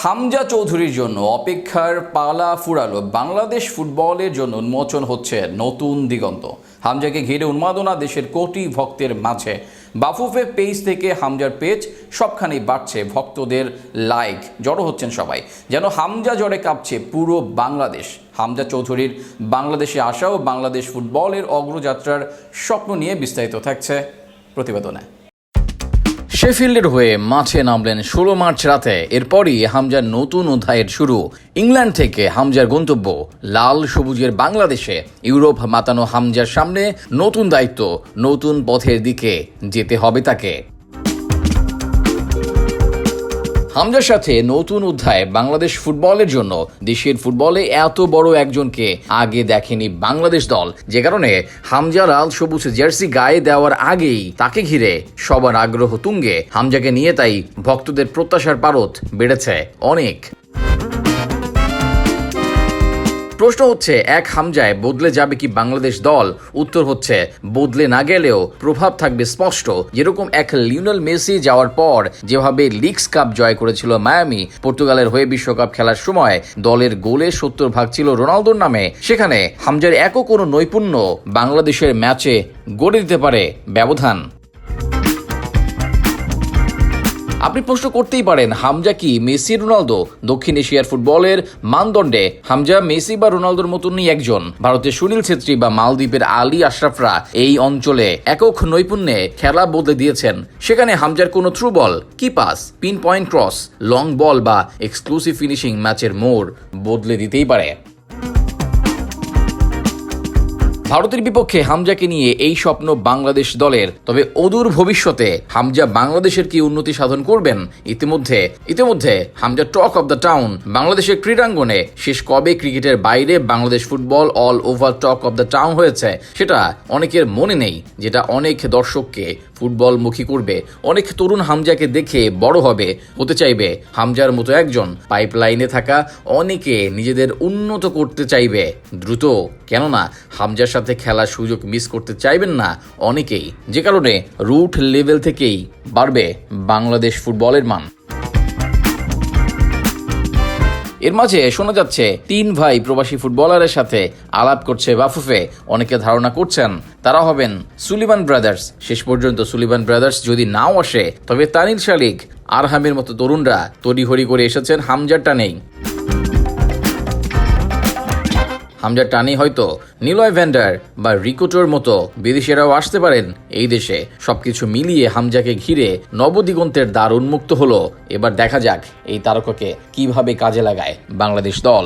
হামজা চৌধুরীর জন্য অপেক্ষার পালা ফুরালো। বাংলাদেশ ফুটবলের জন্য উন্মোচন হচ্ছে নতুন দিগন্ত। হামজাকে ঘিরে উন্মাদনা দেশের কোটি ভক্তের মাঝে। বাফুফে পেজ থেকে হামজার পেজ সবখানেই বাড়ছে ভক্তদের লাইক, জড়ো হচ্ছেন সবাই, যেন হামজা জ্বরে কাঁপছে পুরো বাংলাদেশ। হামজা চৌধুরীর বাংলাদেশে আসা ও বাংলাদেশ ফুটবলের অগ্রযাত্রার স্বপ্ন নিয়ে বিস্তারিত থাকছে প্রতিবেদনে। শেফিল্ডের হয়ে মাঠে নামলেন 16 মার্চ রাতে। এরপরই হামজার নতুন অধ্যায়ের শুরু। ইংল্যান্ড থেকে হামজার গন্তব্য লাল সবুজের বাংলাদেশে। ইউরোপ মাতানো হামজার সামনে নতুন দায়িত্ব, নতুন পথের দিকে যেতে হবে তাকে। হামজার সাথে নতুন অধ্যায় বাংলাদেশ ফুটবলের জন্য। দেশের ফুটবলে এত বড় একজনকে আগে দেখেনি বাংলাদেশ দল, যে কারণে হামজা লাল সবুজ জার্সি গায়ে দেওয়ার আগেই তাকে ঘিরে সবার আগ্রহ তুঙ্গে। হামজাকে নিয়ে তাই ভক্তদের প্রত্যাশার পারদ বেড়েছে অনেক। প্রশ্ন হচ্ছে, এক হামজায় বদলে যাবে কি বাংলাদেশ দল? উত্তর হচ্ছে, বদলে না গেলেও প্রভাব থাকবে স্পষ্ট। যেরকম এক লিওনেল মেসি যাওয়ার পর যেভাবে লিগস কাপ জয় করেছিল মায়ামি, পর্তুগালের হয়ে বিশ্বকাপ খেলার সময় দলের গোলে 70% ছিল রোনালদোর নামে, সেখানে হামজার একও কোনো নৈপুণ্য বাংলাদেশের ম্যাচে গড়ে দিতে পারে ব্যবধান। আপনি প্রশ্ন করতেই পারেন, হামজা কি মেসি রোনালদো? দক্ষিণ এশিয়ার ফুটবলের মানদণ্ডে হামজা মেসি বা রোনালদোর মতনই একজন। ভারতের সুনীল ছেত্রী বা মালদ্বীপের আলী আশরাফরা এই অঞ্চলে একক নৈপুণ্যে খেলা বদলে দিয়েছেন। সেখানে হামজার কোনো থ্রু বল, কি pass, pin point cross, long ball বা এক্সক্লুসিভ ফিনিশিং ম্যাচের মোড় বদলে দিতেই পারে। ভারতের বিপক্ষে হামজাকে নিয়ে এই স্বপ্ন বাংলাদেশ দলের। তবে অদূর ভবিষ্যতে হামজা বাংলাদেশের কি উন্নতি সাধন করবেন? ইতিমধ্যে Hamza talk of the town. বাংলাদেশের ক্রীড়াঙ্গনে শেষ কবে ক্রিকেটের বাইরে Bangladesh football all over talk of the town হয়েছে সেটা অনেকের মনে নেই, যেটা অনেক দর্শককে ফুটবলমুখী করবে। অনেক তরুণ হামজাকে দেখে বড় হতে চাইবে হামজার মতো একজন। পাইপলাইনে থাকা অনেকে নিজেদের উন্নত করতে চাইবে দ্রুত, কেননা হামজার সাথে খেলার সুযোগ মিস করতে চাইবেন না অনেকেই, যে কারণে রুট লেভেল থেকেই বাড়বে বাংলাদেশ ফুটবলের মান। এর মাঝে শোনা যাচ্ছে 3 ভাই প্রবাসী ফুটবলারের সাথে আলাপ করছে বাফুফে। অনেকে ধারণা করছেন তারা হবেন সুলিভান ব্রাদার্স। শেষ পর্যন্ত সুলিভান ব্রাদার্স যদি নাও আসে, তবে তানিল শালিক, আরহামের মতো তরুণরা তড়িঘড়ি করে এসেছেন হামজার টানেই। হামজার টানে হয়তো নিলয় ভ্যান্ডার বা রিকোটোর মতো বিদেশিরাও আসতে পারেন এই দেশে। সবকিছু মিলিয়ে হামজাকে ঘিরে নবদিগন্তের দ্বার উন্মুক্ত হলো। এবার দেখা যাক এই তারকাকে কিভাবে কাজে লাগায় বাংলাদেশ দল।